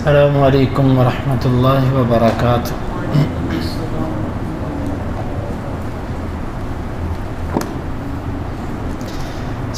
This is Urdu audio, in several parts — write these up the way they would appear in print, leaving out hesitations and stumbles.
السلام علیکم ورحمۃ اللہ وبرکاتہ۔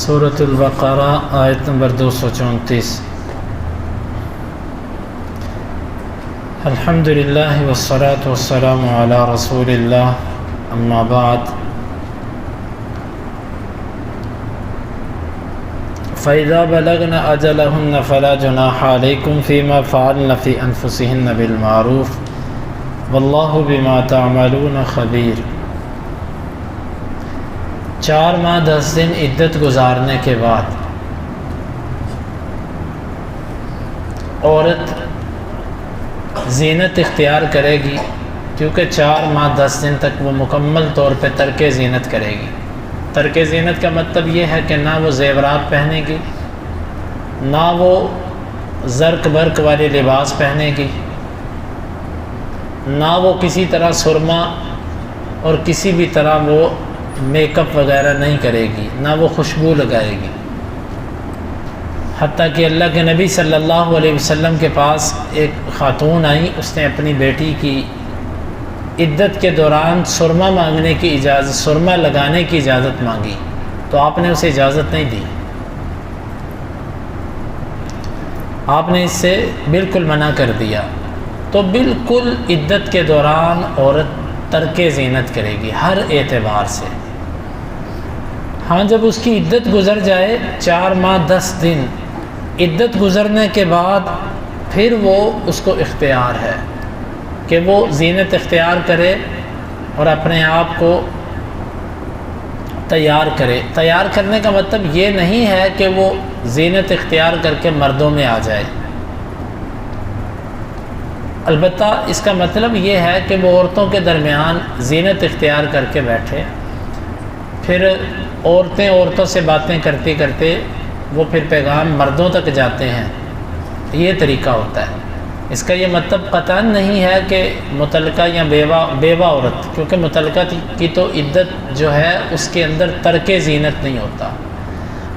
سورۃ البقرہ آیت نمبر 234۔ الحمد للہ والصلاة والسلام علی رسول اللہ، اما بعد، فَإِذَا بَلَغْنَ أَجَلَهُنَّ فَلَا جُنَاحَ عَلَيْكُمْ فِي مَا فَعَلْنَ فِي أَنفُسِهِنَّ بِالْمَعْرُوفِ وَاللَّهُ بِمَا تَعْمَلُونَ خَبِيرٌ۔ 4 ماہ 10 دن عدت گزارنے کے بعد عورت زینت اختیار کرے گی، کیونکہ 4 ماہ 10 دن تک وہ مکمل طور پہ ترک زینت کرے گی۔ ترک زینت کا مطلب یہ ہے کہ نہ وہ زیورات پہنے گی، نہ وہ زرق برق والے لباس پہنے گی، نہ وہ کسی طرح سرما اور کسی بھی طرح وہ میک اپ وغیرہ نہیں کرے گی، نہ وہ خوشبو لگائے گی۔ حتیٰ کہ اللہ کے نبی صلی اللہ علیہ وسلم کے پاس ایک خاتون آئی، اس نے اپنی بیٹی کی عدت کے دوران سرما مانگنے کی اجازت، سرما لگانے کی اجازت مانگی، تو آپ نے اسے اجازت نہیں دی، آپ نے اس سے بالکل منع کر دیا۔ تو بالکل عدت کے دوران عورت ترک زینت کرے گی ہر اعتبار سے۔ ہاں، جب اس کی عدت گزر جائے 4 ماہ 10 دن، عدت گزرنے کے بعد پھر وہ اس کو اختیار ہے کہ وہ زینت اختیار کرے اور اپنے آپ کو تیار کرے۔ تیار کرنے کا مطلب یہ نہیں ہے کہ وہ زینت اختیار کر کے مردوں میں آ جائے، البتہ اس کا مطلب یہ ہے کہ وہ عورتوں کے درمیان زینت اختیار کر کے بیٹھے، پھر عورتیں عورتوں سے باتیں کرتے کرتے وہ پھر پیغام مردوں تک جاتے ہیں، یہ طریقہ ہوتا ہے۔ اس کا یہ مطلب قطعاً نہیں ہے کہ مطلقہ یا بیوہ عورت، کیونکہ مطلقہ کی تو عدت جو ہے اس کے اندر ترک زینت نہیں ہوتا۔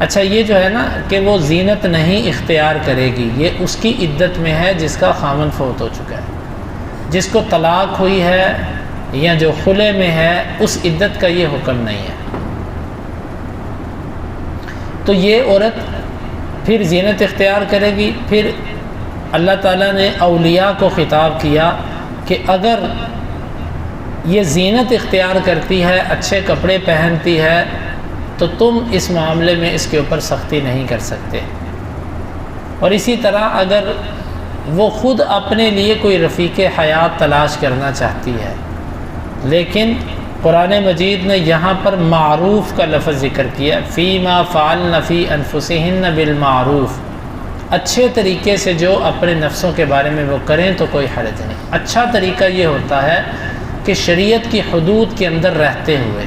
اچھا، یہ جو ہے نا کہ وہ زینت نہیں اختیار کرے گی، یہ اس کی عدت میں ہے جس کا خامن فوت ہو چکا ہے، جس کو طلاق ہوئی ہے یا جو خلع میں ہے، اس عدت کا یہ حکم نہیں ہے۔ تو یہ عورت پھر زینت اختیار کرے گی۔ پھر اللہ تعالیٰ نے اولیاء کو خطاب کیا کہ اگر یہ زینت اختیار کرتی ہے، اچھے کپڑے پہنتی ہے، تو تم اس معاملے میں اس کے اوپر سختی نہیں کر سکتے۔ اور اسی طرح اگر وہ خود اپنے لیے کوئی رفیق حیات تلاش کرنا چاہتی ہے، لیکن قرآن مجید نے یہاں پر معروف کا لفظ ذکر کیا، فیما فعلن فی انفسہن بالمعروف، اچھے طریقے سے جو اپنے نفسوں کے بارے میں وہ کریں تو کوئی حرج نہیں۔ اچھا طریقہ یہ ہوتا ہے کہ شریعت کی حدود کے اندر رہتے ہوئے،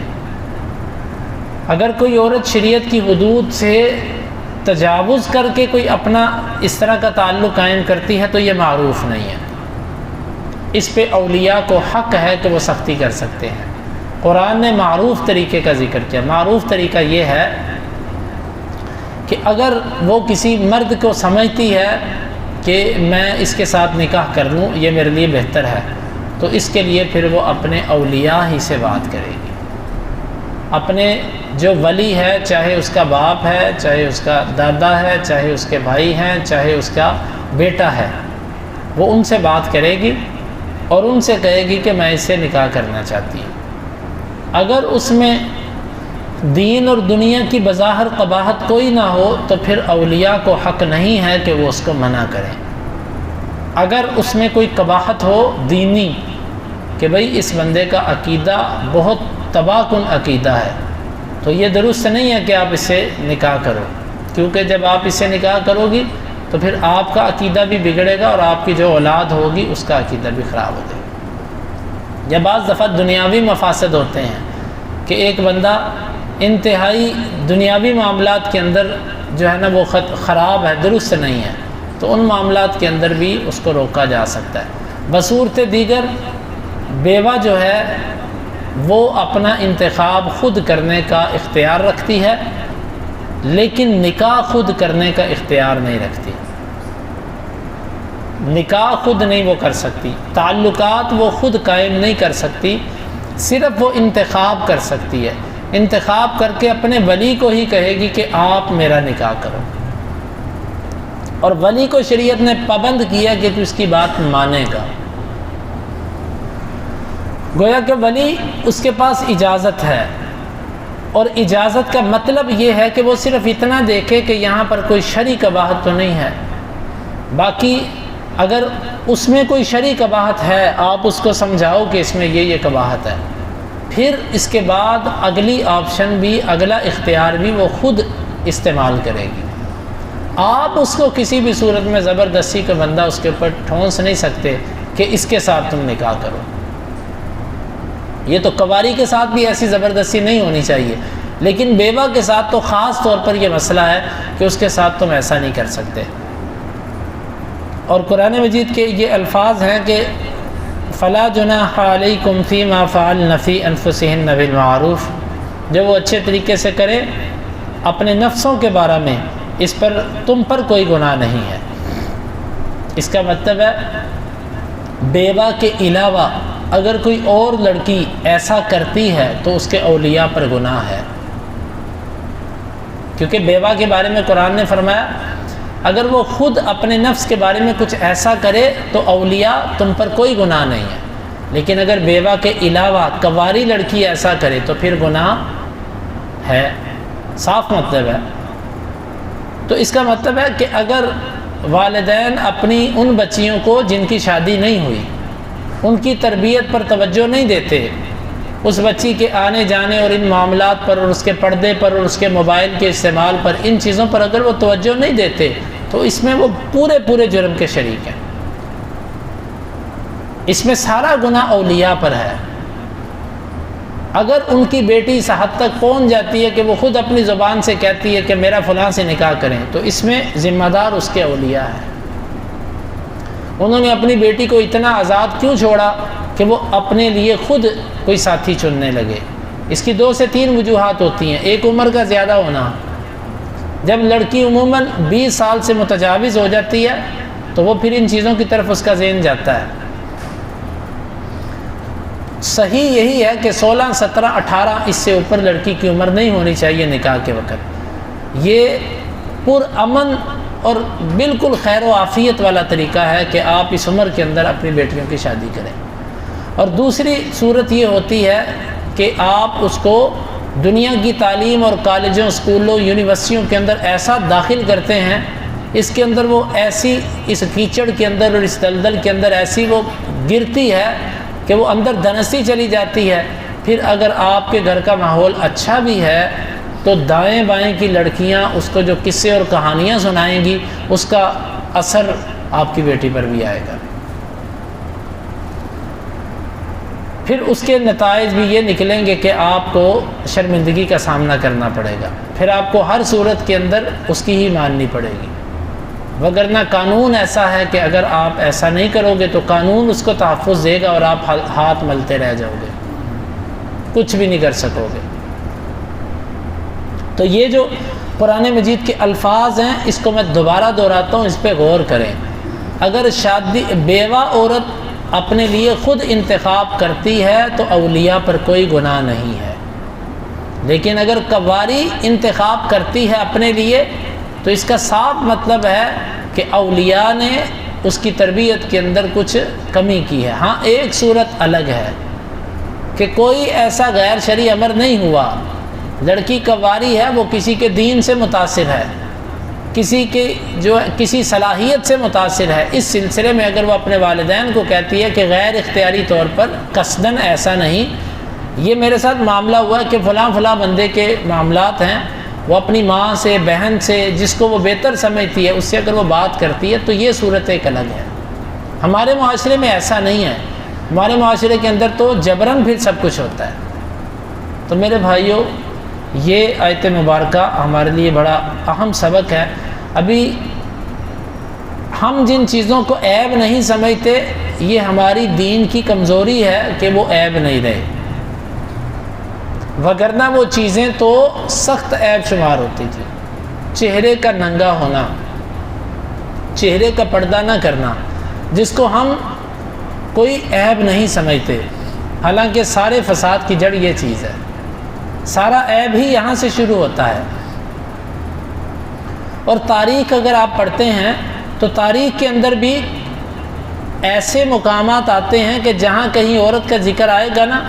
اگر کوئی عورت شریعت کی حدود سے تجاوز کر کے کوئی اپنا اس طرح کا تعلق قائم کرتی ہے تو یہ معروف نہیں ہے۔ اس پہ اولیاء کو حق ہے کہ وہ سختی کر سکتے ہیں۔ قرآن نے معروف طریقے کا ذکر کیا۔ معروف طریقہ یہ ہے کہ اگر وہ کسی مرد کو سمجھتی ہے کہ میں اس کے ساتھ نکاح کر لوں، یہ میرے لیے بہتر ہے، تو اس کے لیے پھر وہ اپنے اولیاء ہی سے بات کرے گی۔ اپنے جو ولی ہے، چاہے اس کا باپ ہے، چاہے اس کا دادا ہے، چاہے اس کے بھائی ہیں، چاہے اس کا بیٹا ہے، وہ ان سے بات کرے گی اور ان سے کہے گی کہ میں اس سے نکاح کرنا چاہتی ہوں۔ اگر اس میں دین اور دنیا کی بظاہر قباحت کوئی نہ ہو تو پھر اولیاء کو حق نہیں ہے کہ وہ اس کو منع کریں۔ اگر اس میں کوئی قباحت ہو دینی، کہ بھئی اس بندے کا عقیدہ بہت تباہ کن عقیدہ ہے، تو یہ درست نہیں ہے کہ آپ اس سے نکاح کرو، کیونکہ جب آپ اس سے نکاح کرو گی تو پھر آپ کا عقیدہ بھی بگڑے گا اور آپ کی جو اولاد ہوگی اس کا عقیدہ بھی خراب ہو جائے گا۔ یا بعض دفعہ دنیاوی مفاسد ہوتے ہیں کہ ایک بندہ انتہائی دنیاوی معاملات کے اندر جو ہے نا وہ خراب ہے، درست نہیں ہے، تو ان معاملات کے اندر بھی اس کو روکا جا سکتا ہے۔ بصورت دیگر بیوہ جو ہے وہ اپنا انتخاب خود کرنے کا اختیار رکھتی ہے، لیکن نکاح خود کرنے کا اختیار نہیں رکھتی۔ نکاح خود نہیں وہ کر سکتی، تعلقات وہ خود قائم نہیں کر سکتی، صرف وہ انتخاب کر سکتی ہے۔ انتخاب کر کے اپنے ولی کو ہی کہے گی کہ آپ میرا نکاح کرو، اور ولی کو شریعت نے پابند کیا کہ تو اس کی بات مانے گا۔ گویا کہ ولی اس کے پاس اجازت ہے، اور اجازت کا مطلب یہ ہے کہ وہ صرف اتنا دیکھے کہ یہاں پر کوئی شرعی قباحت تو نہیں ہے، باقی اگر اس میں کوئی شرعی قباحت ہے آپ اس کو سمجھاؤ کہ اس میں یہ قباحت ہے، پھر اس کے بعد اگلی آپشن بھی، اگلا اختیار بھی وہ خود استعمال کرے گی۔ آپ اس کو کسی بھی صورت میں زبردستی کا بندہ اس کے اوپر ٹھونس نہیں سکتے کہ اس کے ساتھ تم نکاح کرو۔ یہ تو کنواری کے ساتھ بھی ایسی زبردستی نہیں ہونی چاہیے، لیکن بیوہ کے ساتھ تو خاص طور پر یہ مسئلہ ہے کہ اس کے ساتھ تم ایسا نہیں کر سکتے۔ اور قرآن مجید کے یہ الفاظ ہیں کہ فلا جناح علیکم فیما فعلن فی انفسہن بالمعروف، جو وہ اچھے طریقے سے کرے اپنے نفسوں کے بارے میں، اس پر تم پر کوئی گناہ نہیں ہے۔ اس کا مطلب ہے بیوہ کے علاوہ اگر کوئی اور لڑکی ایسا کرتی ہے تو اس کے اولیاء پر گناہ ہے، کیونکہ بیوہ کے بارے میں قرآن نے فرمایا اگر وہ خود اپنے نفس کے بارے میں کچھ ایسا کرے تو اولیاء تم پر کوئی گناہ نہیں ہے، لیکن اگر بیوہ کے علاوہ کنواری لڑکی ایسا کرے تو پھر گناہ ہے، صاف مطلب ہے۔ تو اس کا مطلب ہے کہ اگر والدین اپنی ان بچیوں کو جن کی شادی نہیں ہوئی ان کی تربیت پر توجہ نہیں دیتے، اس بچی کے آنے جانے اور ان معاملات پر اور اس کے پردے پر اور اس کے موبائل کے استعمال پر، ان چیزوں پر اگر وہ توجہ نہیں دیتے تو اس میں وہ پورے جرم کے شریک ہیں۔ اس میں سارا گناہ اولیاء پر ہے۔ اگر ان کی بیٹی اس حد تک پہنچ جاتی ہے کہ وہ خود اپنی زبان سے کہتی ہے کہ میرا فلاں سے نکاح کریں، تو اس میں ذمہ دار اس کے اولیاء ہیں۔ انہوں نے اپنی بیٹی کو اتنا آزاد کیوں چھوڑا کہ وہ اپنے لیے خود کوئی ساتھی چننے لگے؟ اس کی 2 سے 3 وجوہات ہوتی ہیں۔ ایک عمر کا زیادہ ہونا، جب لڑکی عموماً 20 سال سے متجاوز ہو جاتی ہے تو وہ پھر ان چیزوں کی طرف اس کا ذہن جاتا ہے۔ صحیح یہی ہے کہ 16، 17، 18 اس سے اوپر لڑکی کی عمر نہیں ہونی چاہیے نکاح کے وقت۔ یہ پرامن اور بالکل خیر و عافیت والا طریقہ ہے کہ آپ اس عمر کے اندر اپنی بیٹیوں کی شادی کریں۔ اور دوسری صورت یہ ہوتی ہے کہ آپ اس کو دنیا کی تعلیم اور کالجوں، اسکولوں، یونیورسٹیوں کے اندر ایسا داخل کرتے ہیں، اس کے اندر وہ ایسی، اس کیچڑ کے اندر اور اس دلدل کے اندر ایسی وہ گرتی ہے کہ وہ اندر دھنستی چلی جاتی ہے۔ پھر اگر آپ کے گھر کا ماحول اچھا بھی ہے تو دائیں بائیں کی لڑکیاں اس کو جو قصے اور کہانیاں سنائیں گی، اس کا اثر آپ کی بیٹی پر بھی آئے گا۔ پھر اس کے نتائج بھی یہ نکلیں گے کہ آپ کو شرمندگی کا سامنا کرنا پڑے گا، پھر آپ کو ہر صورت کے اندر اس کی ہی ماننی پڑے گی، وگرنہ قانون ایسا ہے کہ اگر آپ ایسا نہیں کرو گے تو قانون اس کو تحفظ دے گا اور آپ ہاتھ ملتے رہ جاؤ گے، کچھ بھی نہیں کر سکو گے۔ تو یہ جو قرآن مجید کے الفاظ ہیں اس کو میں دوبارہ دہراتا ہوں، اس پہ غور کریں۔ اگر شادی بیوہ عورت اپنے لیے خود انتخاب کرتی ہے تو اولیاء پر کوئی گناہ نہیں ہے، لیکن اگر کنواری انتخاب کرتی ہے اپنے لیے تو اس کا صاف مطلب ہے کہ اولیاء نے اس کی تربیت کے اندر کچھ کمی کی ہے۔ ہاں ایک صورت الگ ہے کہ کوئی ایسا غیر شرعی امر نہیں ہوا، لڑکی کنواری ہے، وہ کسی کے دین سے متاثر ہے، کسی صلاحیت سے متاثر ہے، اس سلسلے میں اگر وہ اپنے والدین کو کہتی ہے کہ غیر اختیاری طور پر، قصداً ایسا نہیں، یہ میرے ساتھ معاملہ ہوا ہے کہ فلاں بندے کے معاملات ہیں، وہ اپنی ماں سے، بہن سے، جس کو وہ بہتر سمجھتی ہے اس سے اگر وہ بات کرتی ہے تو یہ صورت ایک الگ ہے۔ ہمارے معاشرے میں ایسا نہیں ہے، ہمارے معاشرے کے اندر تو جبراً پھر سب کچھ ہوتا ہے۔ تو میرے بھائیوں، یہ آیت مبارکہ ہمارے لیے بڑا اہم سبق ہے۔ ابھی ہم جن چیزوں کو عیب نہیں سمجھتے، یہ ہماری دین کی کمزوری ہے کہ وہ عیب نہیں رہے، وگرنہ وہ چیزیں تو سخت عیب شمار ہوتی تھی۔ چہرے کا ننگا ہونا، چہرے کا پردہ نہ کرنا، جس کو ہم کوئی عیب نہیں سمجھتے، حالانکہ سارے فساد کی جڑ یہ چیز ہے، سارا عیب ہی یہاں سے شروع ہوتا ہے۔ اور تاریخ اگر آپ پڑھتے ہیں تو تاریخ کے اندر بھی ایسے مقامات آتے ہیں کہ جہاں کہیں عورت کا ذکر آئے گا نا،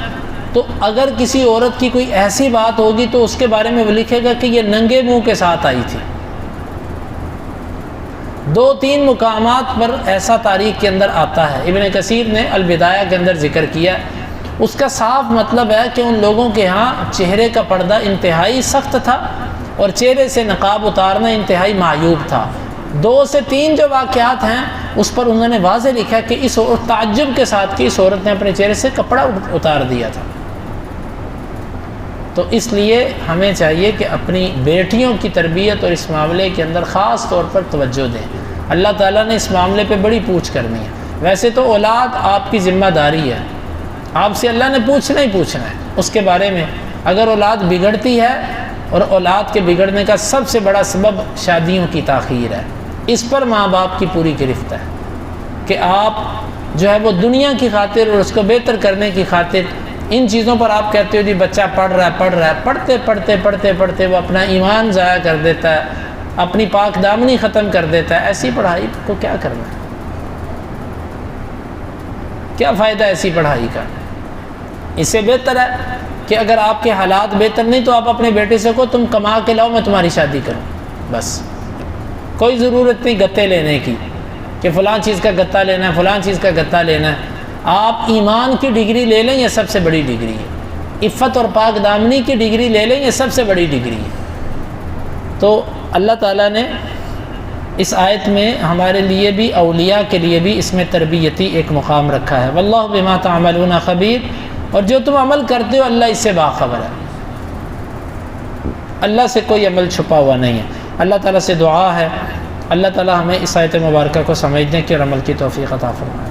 تو اگر کسی عورت کی کوئی ایسی بات ہوگی تو اس کے بارے میں وہ لکھے گا کہ یہ ننگے منہ کے ساتھ آئی تھی۔ 2-3 مقامات پر ایسا تاریخ کے اندر آتا ہے، ابن کثیر نے البدایہ کے اندر ذکر کیا۔ اس کا صاف مطلب ہے کہ ان لوگوں کے ہاں چہرے کا پردہ انتہائی سخت تھا اور چہرے سے نقاب اتارنا انتہائی معیوب تھا۔ 2 سے 3 جو واقعات ہیں اس پر انہوں نے واضح لکھا کہ اس تعجب کے ساتھ کہ اس عورت نے اپنے چہرے سے کپڑا اتار دیا تھا۔ تو اس لیے ہمیں چاہیے کہ اپنی بیٹیوں کی تربیت اور اس معاملے کے اندر خاص طور پر توجہ دیں۔ اللہ تعالیٰ نے اس معاملے پہ بڑی پوچھ کرنی ہے۔ ویسے تو اولاد آپ کی ذمہ داری ہے، آپ سے اللہ نے پوچھنا ہی پوچھنا ہے اس کے بارے میں۔ اگر اولاد بگڑتی ہے، اور اولاد کے بگڑنے کا سب سے بڑا سبب شادیوں کی تاخیر ہے، اس پر ماں باپ کی پوری گرفت ہے کہ آپ جو ہے وہ دنیا کی خاطر اور اس کو بہتر کرنے کی خاطر ان چیزوں پر آپ کہتے ہو جی بچہ پڑھ رہا ہے، پڑھتے وہ اپنا ایمان ضائع کر دیتا ہے، اپنی پاک دامنی ختم کر دیتا ہے۔ ایسی پڑھائی کو کیا کرنا ہے؟ کیا فائدہ ایسی پڑھائی کا؟ اس سے بہتر ہے کہ اگر آپ کے حالات بہتر نہیں تو آپ اپنے بیٹے سے کہو تم کما کے لاؤ میں تمہاری شادی کروں، بس۔ کوئی ضرورت نہیں گتے لینے کی کہ فلاں چیز کا گتا لینا ہے، فلاں چیز کا گتا لینا ہے۔ آپ ایمان کی ڈگری لے لیں، یہ سب سے بڑی ڈگری ہے۔ عفت اور پاک دامنی کی ڈگری لے لیں، یہ سب سے بڑی ڈگری ہے۔ تو اللہ تعالیٰ نے اس آیت میں ہمارے لیے بھی، اولیاء کے لیے بھی اس میں تربیتی ایک مقام رکھا ہے۔ واللہ بما تعملون خبیر، اور جو تم عمل کرتے ہو اللہ اس سے باخبر ہے۔ اللہ سے کوئی عمل چھپا ہوا نہیں ہے۔ اللہ تعالیٰ سے دعا ہے اللہ تعالیٰ ہمیں اس آیت مبارکہ کو سمجھنے کی اور عمل کی توفیق عطا فرمائے۔